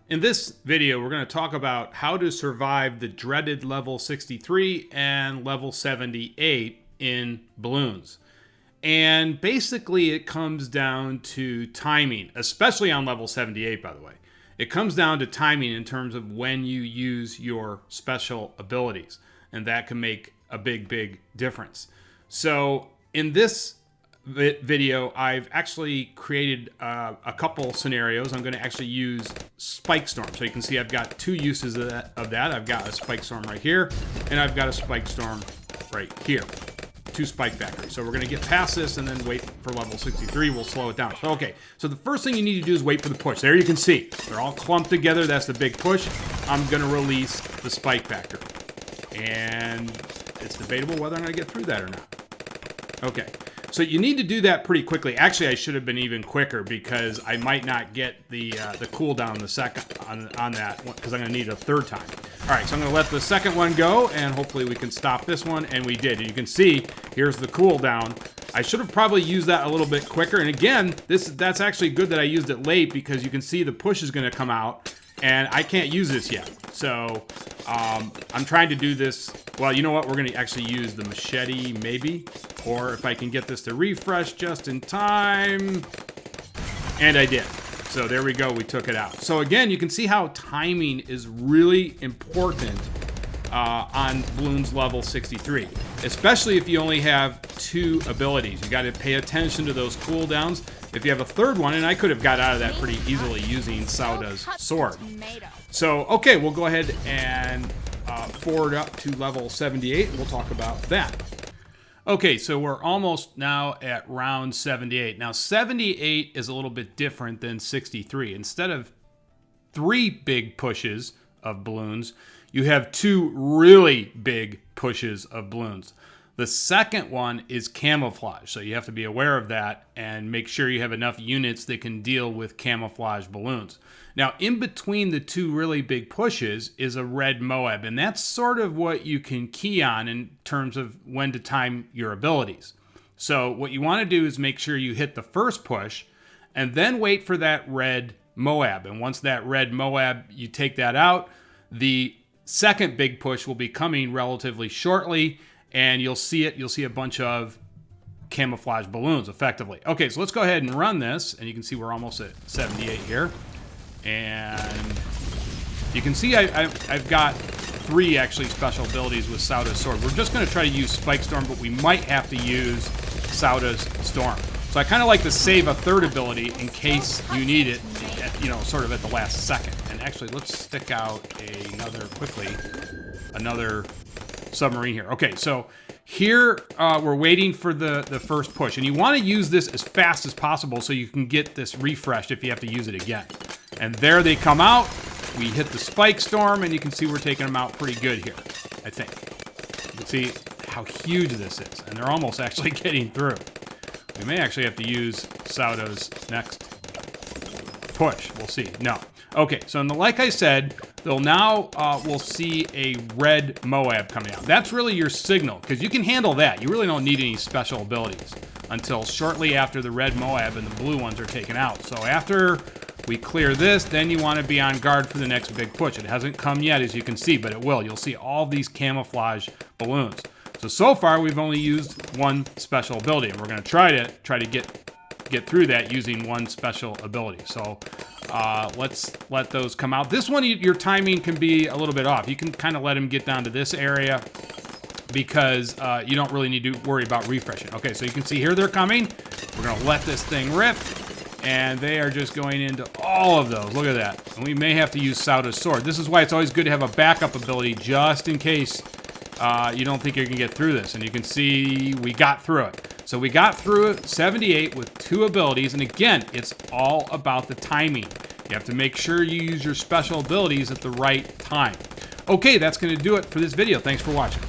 In this video, we're going to talk about how to survive the dreaded level 63 and level 78 in Bloons. And basically it comes down to timing, especially on level 78, by the way. It comes down to timing in terms of when you use your special abilities. And that can make a big difference. So in this video, I've actually created a couple scenarios. I'm going to actually use Spike Storm. So you can see I've got two uses of that. I've got a Spike Storm right here, and I've got a Spike Storm right here. Two spike factories. So we're going to get past this and then wait for level 63. We'll slow it down. Okay, so the first thing you need to do is wait for the push. There you can see. They're all clumped together. That's the big push. I'm going to release the spike factory. And it's debatable whether I'm going to get through that or not. Okay. So you need to do that pretty quickly. Actually, I should have been even quicker because I might not get the cooldown the second on that one because I'm going to need a third time. All right, so I'm going to let the second one go, and hopefully we can stop this one, and we did. And you can see, here's the cooldown. I should have probably used that a little bit quicker. And again, that's actually good that I used it late because you can see the push is going to come out, and I can't use this yet. So I'm trying to do this. Well, you know what? We're going to actually use the machete, maybe. Or if I can get this to refresh just in time. And I did. So there we go. We took it out. So again, you can see how timing is really important on Bloons level 63. Especially if you only have two abilities. You got to pay attention to those cooldowns. If you have a third one, and I could have got out of that pretty easily using Sauda's sword. So, okay, we'll go ahead and forward up to level 78. We'll talk about that. Okay, so we're almost now at round 78. Now, 78 is a little bit different than 63. Instead of 3 big pushes of Bloons, you have 2 really big pushes of Bloons. The second one is camouflage, so you have to be aware of that and make sure you have enough units that can deal with camouflage balloons. Now, in between the 2 really big pushes is a red Moab, and that's sort of what you can key on in terms of when to time your abilities. So what you want to do is make sure you hit the first push and then wait for that red Moab. And once that red Moab, you take that out, the second big push will be coming relatively shortly, and you'll see it. You'll see a bunch of camouflage balloons, effectively. Okay, so let's go ahead and run this, and you can see we're almost at 78 here. And you can see I've got 3 actually special abilities with Sauda's sword. We're just going to try to use Spike Storm, but we might have to use Sauda's Storm. So I kind of like to save a third ability in case you need it, sort of at the last second. And actually, let's stick out another submarine here. Okay, so here we're waiting for the first push, and you want to use this as fast as possible so you can get this refreshed if you have to use it again. And there they come out. We hit the Spike Storm, and you can see we're taking them out pretty good here, I think. You can see how huge this is, and they're almost actually getting through. We may actually have to use Sauda's next push. We'll see. No. Okay, so like I said, we'll see a red Moab coming out. That's really your signal, because you can handle that. You really don't need any special abilities until shortly after the red Moab and the blue ones are taken out. So after we clear this, then you want to be on guard for the next big push. It hasn't come yet, as you can see, but it will. You'll see all these camouflage balloons. So far, we've only used 1 special ability, and we're going to try to get through that using 1 special ability. So let's let those come out. This one, your timing can be a little bit off. You can kind of let them get down to this area because you don't really need to worry about refreshing. Okay, so you can see here they're coming. We're going to let this thing rip, and they are just going into all of those. Look at that. And we may have to use Sauda's sword. This is why it's always good to have a backup ability just in case you don't think you can get through this. And you can see we got through it. So we got through it, 78 with 2 abilities. And again, it's all about the timing. You have to make sure you use your special abilities at the right time. Okay, that's going to do it for this video. Thanks for watching.